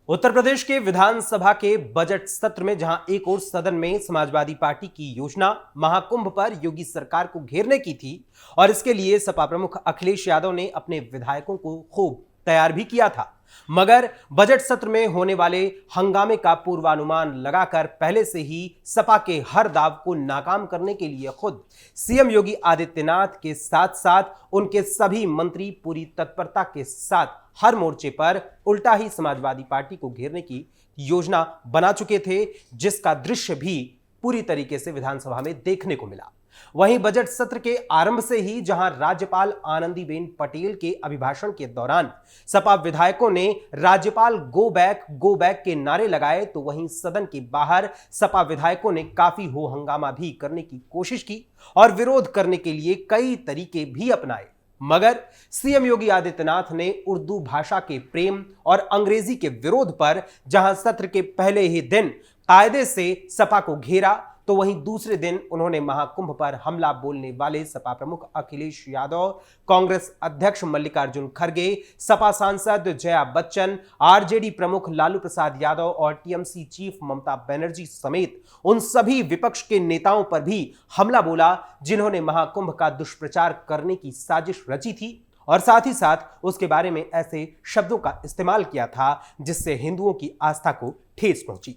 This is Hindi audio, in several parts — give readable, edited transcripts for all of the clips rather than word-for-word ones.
उत्तर प्रदेश के विधानसभा के बजट सत्र में जहां एक और सदन में समाजवादी पार्टी की योजना महाकुंभ पर योगी सरकार को घेरने की थी और इसके लिए सपा प्रमुख अखिलेश यादव ने अपने विधायकों को खूब तैयार भी किया था, मगर बजट सत्र में होने वाले हंगामे का पूर्वानुमान लगाकर पहले से ही सपा के हर दाव को नाकाम करने के लिए खुद सीएम योगी आदित्यनाथ के साथ साथ उनके सभी मंत्री पूरी तत्परता के साथ हर मोर्चे पर उल्टा ही समाजवादी पार्टी को घेरने की योजना बना चुके थे, जिसका दृश्य भी पूरी तरीके से विधानसभा में देखने को मिला। वहीं बजट सत्र के आरंभ से ही जहां राज्यपाल आनंदीबेन पटेल के अभिभाषण के दौरान सपा विधायकों ने राज्यपाल गो बैक के नारे लगाए, तो वहीं सदन के बाहर सपा विधायकों ने काफी हो हंगामा भी करने की कोशिश की और विरोध करने के लिए कई तरीके भी अपनाए, मगर सीएम योगी आदित्यनाथ ने उर्दू भाषा के प्रेम और अंग्रेजी के विरोध पर जहां सत्र के पहले ही दिन कायदे से सपा को घेरा, तो वहीं दूसरे दिन उन्होंने महाकुंभ पर हमला बोलने वाले सपा प्रमुख अखिलेश यादव, कांग्रेस अध्यक्ष मल्लिकार्जुन खड़गे, सपा सांसद जया बच्चन, आरजेडी प्रमुख लालू प्रसाद यादव और टीएमसी चीफ ममता बनर्जी समेत उन सभी विपक्ष के नेताओं पर भी हमला बोला, जिन्होंने महाकुंभ का दुष्प्रचार करने की साजिश रची थी और साथ ही साथ उसके बारे में ऐसे शब्दों का इस्तेमाल किया था जिससे हिंदुओं की आस्था को ठेस पहुंची।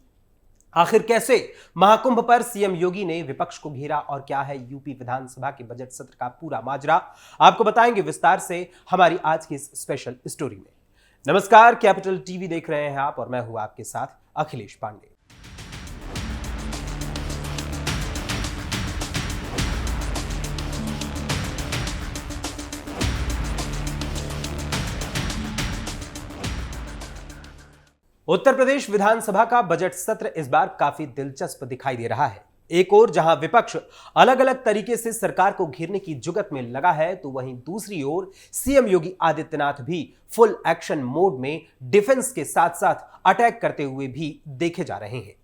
आखिर कैसे महाकुंभ पर सीएम योगी ने विपक्ष को घेरा और क्या है यूपी विधानसभा के बजट सत्र का पूरा माजरा, आपको बताएंगे विस्तार से हमारी आज की इस स्पेशल स्टोरी में। नमस्कार, कैपिटल टीवी देख रहे हैं आप और मैं हूं आपके साथ अखिलेश पांडे। उत्तर प्रदेश विधानसभा का बजट सत्र इस बार काफी दिलचस्प दिखाई दे रहा है। एक ओर जहां विपक्ष अलग अलग तरीके से सरकार को घेरने की जुगत में लगा है, तो वहीं दूसरी ओर सीएम योगी आदित्यनाथ भी फुल एक्शन मोड में डिफेंस के साथ साथ अटैक करते हुए भी देखे जा रहे हैं।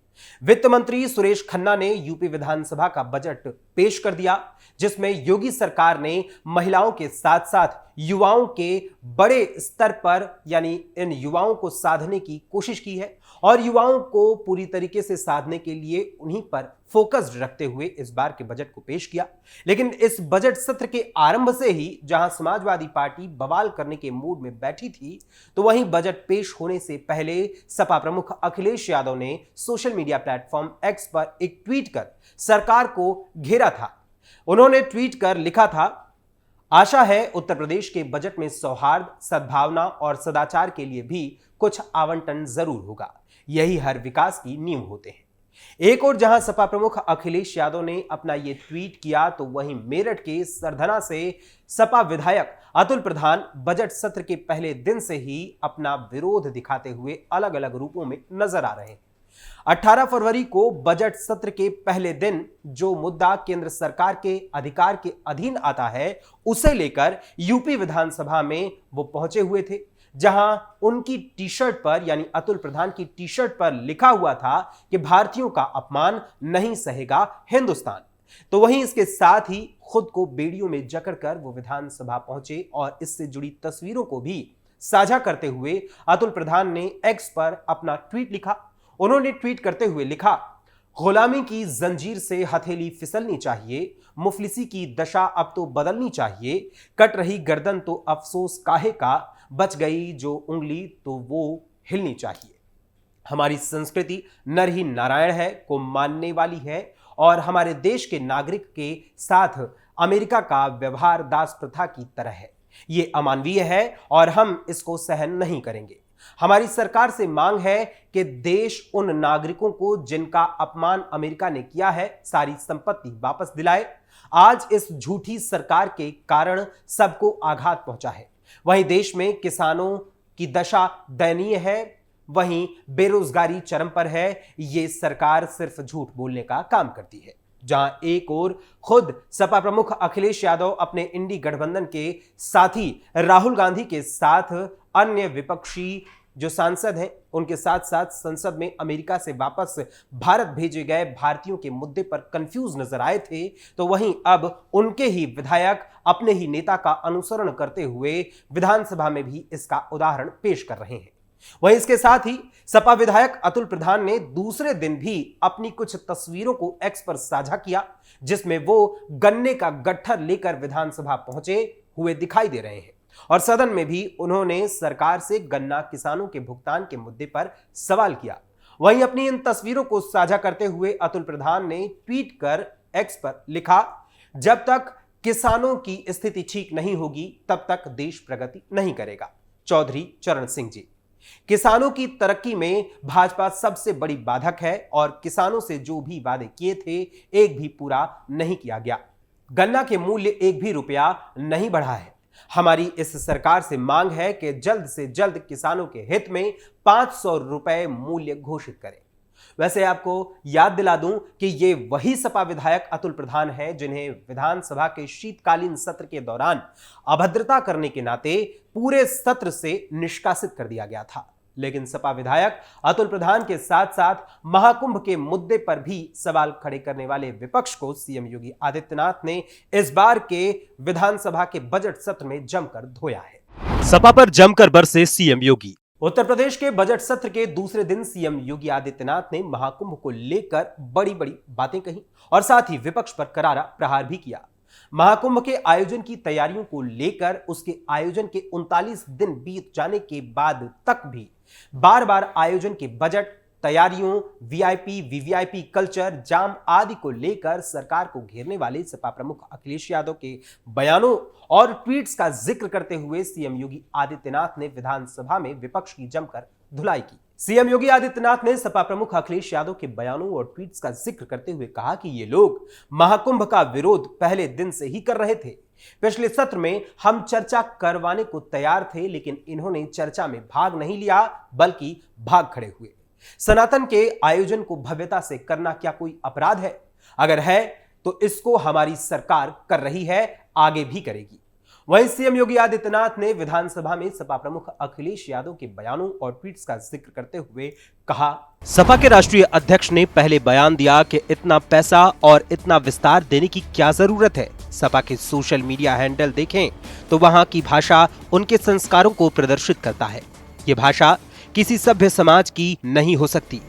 वित्त मंत्री सुरेश खन्ना ने यूपी विधानसभा का बजट पेश कर दिया, जिसमें योगी सरकार ने महिलाओं के साथ साथ युवाओं के बड़े स्तर पर यानी इन युवाओं को साधने की कोशिश की है और युवाओं को पूरी तरीके से साधने के लिए उन्हीं पर फोकस्ड रखते हुए इस बार के बजट को पेश किया। लेकिन इस बजट सत्र के आरंभ से ही जहां समाजवादी पार्टी बवाल करने के मूड में बैठी थी, तो वहीं बजट पेश होने से पहले सपा प्रमुख अखिलेश यादव ने सोशल मीडिया प्लेटफॉर्म एक्स पर एक ट्वीट कर सरकार को घेरा था। उन्होंने ट्वीट कर लिखा था, आशा है उत्तर प्रदेश के बजट में सौहार्द, सद्भावना और सदाचार के लिए भी कुछ आवंटन जरूर होगा, यही हर विकास की नींव होते हैं। एक और जहां सपा प्रमुख अखिलेश यादव ने अपना ये ट्वीट किया, तो वहीं मेरठ के सरधना से सपा विधायक अतुल प्रधान बजट सत्र के पहले दिन से ही अपना विरोध दिखाते हुए अलग अलग रूपों में नजर आ रहे हैं। 18 फरवरी को बजट सत्र के पहले दिन जो मुद्दा केंद्र सरकार के अधिकार के अधीन आता है, उसे लेकर यूपी विधानसभा में वो पहुंचे हुए थे, जहां उनकी टी शर्ट पर यानी अतुल प्रधान की टी शर्ट पर लिखा हुआ था कि भारतीयों का अपमान नहीं सहेगा हिंदुस्तान। तो वहीं इसके साथ ही खुद को बेड़ियों में जकड़कर वो विधानसभा पहुंचे और इससे जुड़ी तस्वीरों को भी साझा करते हुए अतुल प्रधान ने एक्स पर अपना ट्वीट लिखा। उन्होंने ट्वीट करते हुए लिखा, गुलामी की जंजीर से हथेली फिसलनी चाहिए, मुफलिसी की दशा अब तो बदलनी चाहिए, कट रही गर्दन तो अफसोस काहे का, बच गई जो उंगली तो वो हिलनी चाहिए। हमारी संस्कृति नर ही नारायण है को मानने वाली है और हमारे देश के नागरिक के साथ अमेरिका का व्यवहार दास प्रथा की तरह है। ये अमानवीय है और हम इसको सहन नहीं करेंगे। हमारी सरकार से मांग है कि देश उन नागरिकों को जिनका अपमान अमेरिका ने किया है सारी संपत्ति वापस दिलाए। आज इस झूठी सरकार के कारण सबको आघात पहुंचा है। वहीं देश में किसानों की दशा दयनीय है, वहीं बेरोजगारी चरम पर है। ये सरकार सिर्फ झूठ बोलने का काम करती है। जहां एक ओर खुद सपा प्रमुख अखिलेश यादव अपने इंडी गठबंधन के साथी राहुल गांधी के साथ अन्य विपक्षी जो सांसद हैं उनके साथ साथ संसद में अमेरिका से वापस भारत भेजे गए भारतीयों के मुद्दे पर कंफ्यूज नजर आए थे, तो वहीं अब उनके ही विधायक अपने ही नेता का अनुसरण करते हुए विधानसभा में भी इसका उदाहरण पेश कर रहे हैं। वहीं इसके साथ ही सपा विधायक अतुल प्रधान ने दूसरे दिन भी अपनी कुछ तस्वीरों को एक्स पर साझा किया, जिसमें वो गन्ने का गट्ठर लेकर विधानसभा पहुंचे हुए दिखाई दे रहे हैं और सदन में भी उन्होंने सरकार से गन्ना किसानों के भुगतान के मुद्दे पर सवाल किया। वहीं अपनी इन तस्वीरों को साझा करते हुए अतुल प्रधान ने ट्वीट कर एक्स पर लिखा, जब तक किसानों की स्थिति ठीक नहीं होगी तब तक देश प्रगति नहीं करेगा। चौधरी चरण सिंह जी, किसानों की तरक्की में भाजपा सबसे बड़ी बाधक है और किसानों से जो भी वादे किए थे एक भी पूरा नहीं किया गया। गन्ना के मूल्य एक भी रुपया नहीं बढ़ा है। हमारी इस सरकार से मांग है कि जल्द से जल्द किसानों के हित में 500 रुपए मूल्य घोषित करें। वैसे आपको याद दिला दूं कि ये वही सपा विधायक अतुल प्रधान हैं जिन्हें विधानसभा के शीतकालीन सत्र के दौरान अभद्रता करने के नाते पूरे सत्र से निष्कासित कर दिया गया था। लेकिन सपा विधायक अतुल प्रधान के साथ साथ महाकुंभ के मुद्दे पर भी सवाल खड़े करने वाले विपक्ष को सीएम योगी आदित्यनाथ ने इस बार के विधानसभा के बजट सत्र में जमकर धोया है। सपा पर जमकर बरसे सीएम योगी। उत्तर प्रदेश के बजट सत्र के दूसरे दिन सीएम योगी आदित्यनाथ ने महाकुंभ को लेकर बड़ी बड़ी बातें कही और साथ ही विपक्ष पर करारा प्रहार भी किया। महाकुंभ के आयोजन की तैयारियों को लेकर उसके आयोजन के 39 दिन बीत जाने के बाद तक भी बार बार आयोजन के बजट, तैयारियों, वीआईपी, वीवीआईपी कल्चर, जाम आदि को लेकर सरकार को घेरने वाले सपा प्रमुख अखिलेश यादव के बयानों और ट्वीट्स का जिक्र करते हुए सीएम योगी आदित्यनाथ ने विधानसभा में विपक्ष की जमकर धुलाई की। सीएम योगी आदित्यनाथ ने सपा प्रमुख अखिलेश यादव के बयानों और ट्वीट्स का जिक्र करते हुए कहा कि ये लोग महाकुंभ का विरोध पहले दिन से ही कर रहे थे। पिछले सत्र में हम चर्चा करवाने को तैयार थे, लेकिन इन्होंने चर्चा में भाग नहीं लिया बल्कि भाग खड़े हुए। सनातन के आयोजन को भव्यता से करना क्या कोई अपराध है? अगर है तो इसको हमारी सरकार कर रही है, आगे भी करेगी। वहीं सीएम योगी आदित्यनाथ ने विधानसभा में सपा प्रमुख अखिलेश यादव के बयानों और ट्वीट्स का जिक्र करते हुए कहा, सपा के राष्ट्रीय अध्यक्ष ने पहले बयान दिया कि इतना पैसा और इतना विस्तार देने की क्या जरूरत है। सपा के सोशल मीडिया हैंडल देखें तो वहां की भाषा उनके संस्कारों को प्रदर्शित करता है। ये भाषा किसी सभ्य समाज की नहीं हो सकती।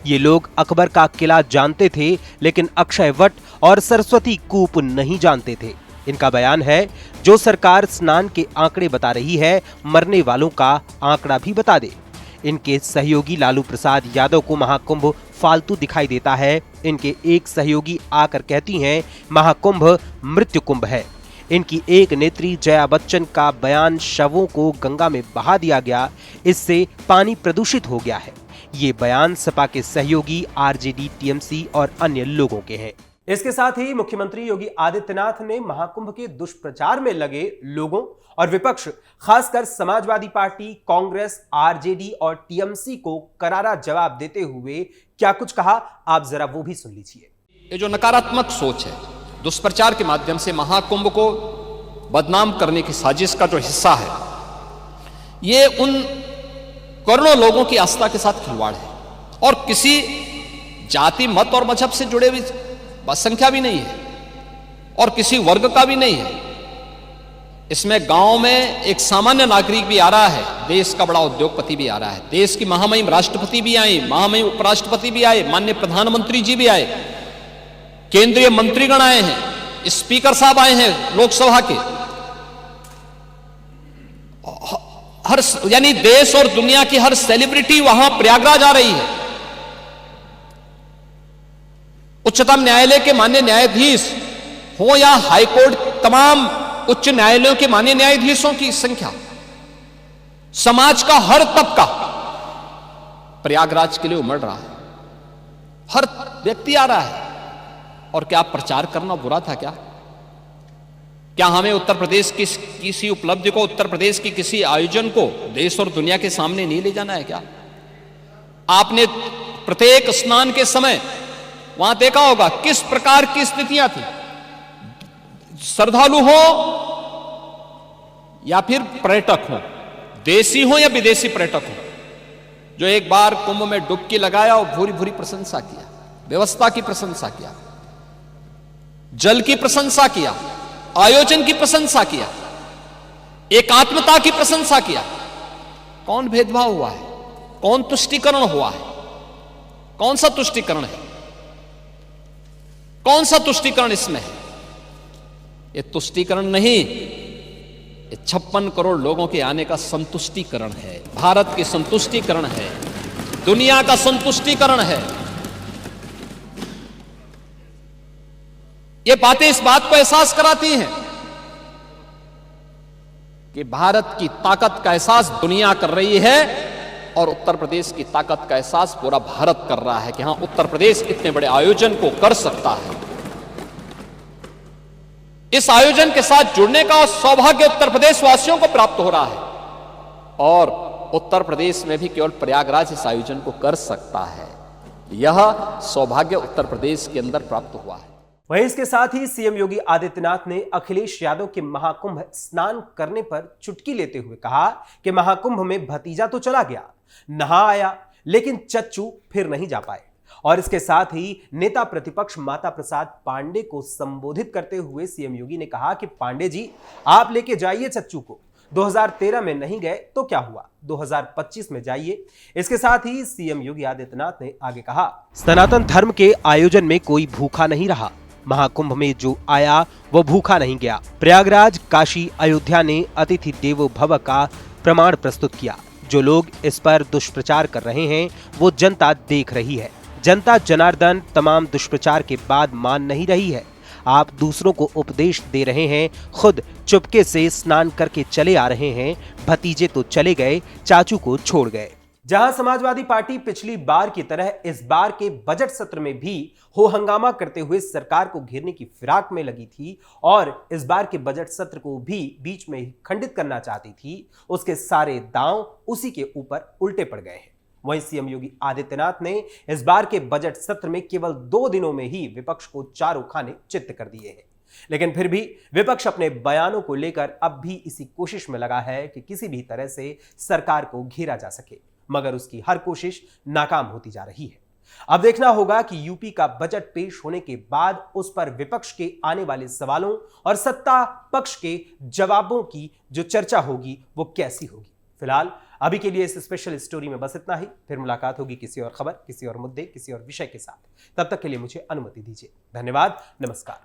ये लोग अकबर का किला जानते थे, लेकिन अक्षय वट और सरस्वती कूप नहीं जानते थे। इनका बयान है, जो सरकार स्नान के आंकड़े बता रही है, मरने वालों का आंकड़ा भी बता दे। इनके सहयोगी लालू प्रसाद यादव को महाकुंभ फालतू दिखाई देता है। इनके एक सहयोगी आकर कहती हैं, महाकुंभ मृत्यु कुंभ है। इनकी एक नेत्री जया बच्चन का बयान, शवों को गंगा में बहा दिया गया, इससे पानी प्रदूषित हो गया है। ये बयान सपा के सहयोगी आरजेडी, टीएमसी और अन्य लोगों के हैं। इसके साथ ही मुख्यमंत्री योगी आदित्यनाथ ने महाकुंभ के दुष्प्रचार में लगे लोगों और विपक्ष, खासकर समाजवादी पार्टी, कांग्रेस, आरजेडी और टीएमसी को करारा जवाब देते हुए क्या कुछ कहा, आप जरा वो भी सुन लीजिए। ये जो नकारात्मक सोच है, दुष्प्रचार के माध्यम से महाकुंभ को बदनाम करने की साजिश का जो हिस्सा है, ये उन करोड़ों लोगों की आस्था के साथ खिलवाड़ है और किसी जाति, मत और मजहब से जुड़े हुए संख्या भी नहीं है और किसी वर्ग का भी नहीं है। इसमें गांव में एक सामान्य नागरिक भी आ रहा है, देश का बड़ा उद्योगपति भी आ रहा है, देश की महामहिम राष्ट्रपति भी आए, महामहिम उपराष्ट्रपति भी आए, माननीय प्रधानमंत्री जी भी आए, केंद्रीय मंत्रीगण आए हैं, स्पीकर साहब आए हैं लोकसभा के। हर यानी देश और दुनिया की हर सेलिब्रिटी वहां प्रयागराज आ रही है। उच्चतम न्यायालय के माननीय न्यायाधीश हो या हाईकोर्ट, तमाम उच्च न्यायालयों के माननीय न्यायाधीशों की संख्या, समाज का हर तबका प्रयागराज के लिए उमड़ रहा है। हर व्यक्ति आ रहा है। और क्या प्रचार करना बुरा था क्या? क्या हमें उत्तर प्रदेश की किसी उपलब्धि को, उत्तर प्रदेश की किसी आयोजन को देश और दुनिया के सामने नहीं ले जाना है क्या? आपने प्रत्येक स्नान के समय वहां देखा होगा किस प्रकार की स्थितियां थी। श्रद्धालु हो या फिर पर्यटक हो, देसी हो या विदेशी पर्यटक हो, जो एक बार कुंभ में डुबकी लगाया और भूरी भूरी प्रशंसा किया, व्यवस्था की प्रशंसा किया, जल की प्रशंसा किया, आयोजन की प्रशंसा किया, एकात्मता की प्रशंसा किया। कौन भेदभाव हुआ है? कौन तुष्टीकरण हुआ है? कौन सा तुष्टीकरण है? कौन सा तुष्टीकरण इसमें है? ये तुष्टीकरण नहीं, ये 56 करोड़ लोगों के आने का संतुष्टीकरण है, भारत की संतुष्टीकरण है, दुनिया का संतुष्टीकरण है। ये बातें इस बात को एहसास कराती हैं कि भारत की ताकत का एहसास दुनिया कर रही है और उत्तर प्रदेश की ताकत का एहसास पूरा भारत कर रहा है कि हां, उत्तर प्रदेश इतने बड़े आयोजन को कर सकता है। इस आयोजन के साथ जुड़ने का सौभाग्य उत्तर प्रदेश वासियों को प्राप्त हो रहा है और उत्तर प्रदेश में भी केवल प्रयागराज इस आयोजन को कर सकता है। यह सौभाग्य उत्तर प्रदेश के अंदर प्राप्त हुआ है। वहीं इसके साथ ही सीएम योगी आदित्यनाथ ने अखिलेश यादव के महाकुंभ स्नान करने पर चुटकी लेते हुए कहा कि महाकुंभ में भतीजा तो चला गया, नहा आया, लेकिन चच्चू फिर नहीं जा पाए। और इसके साथ ही नेता प्रतिपक्ष माता प्रसाद पांडे को संबोधित करते हुए सीएम योगी ने कहा कि पांडे जी, आप लेके जाइए चच्चू को, 2013 में नहीं गए तो क्या हुआ, 2025 में जाइए। इसके साथ ही सीएम योगी आदित्यनाथ ने आगे कहा, सनातन धर्म के आयोजन में कोई भूखा नहीं रहा, महाकुंभ में जो आया वो भूखा नहीं गया। प्रयागराज, काशी, अयोध्या ने अतिथि देवो भव का प्रमाण प्रस्तुत किया। जो लोग इस पर दुष्प्रचार कर रहे हैं वो जनता देख रही है। जनता जनार्दन तमाम दुष्प्रचार के बाद मान नहीं रही है। आप दूसरों को उपदेश दे रहे हैं, खुद चुपके से स्नान करके चले आ रहे हैं। भतीजे तो चले गए, चाचू को छोड़ गए। जहां समाजवादी पार्टी पिछली बार की तरह इस बार के बजट सत्र में भी हो हंगामा करते हुए सरकार को घेरने की फिराक में लगी थी और इस बार के बजट सत्र को भी बीच में ही खंडित करना चाहती थी, उसके सारे दांव उसी के ऊपर उल्टे पड़ गए हैं। वहीं सीएम योगी आदित्यनाथ ने इस बार के बजट सत्र में केवल 2 दिनों में ही विपक्ष को चारों खाने चित्त कर दिए हैं। लेकिन फिर भी विपक्ष अपने बयानों को लेकर अब भी इसी कोशिश में लगा है कि किसी भी तरह से सरकार को घेरा जा सके, मगर उसकी हर कोशिश नाकाम होती जा रही है। अब देखना होगा कि यूपी का बजट पेश होने के बाद उस पर विपक्ष के आने वाले सवालों और सत्ता पक्ष के जवाबों की जो चर्चा होगी वो कैसी होगी। फिलहाल अभी के लिए इस स्पेशल स्टोरी में बस इतना ही। फिर मुलाकात होगी किसी और खबर, किसी और मुद्दे, किसी और विषय के साथ। तब तक के लिए मुझे अनुमति दीजिए। धन्यवाद, नमस्कार।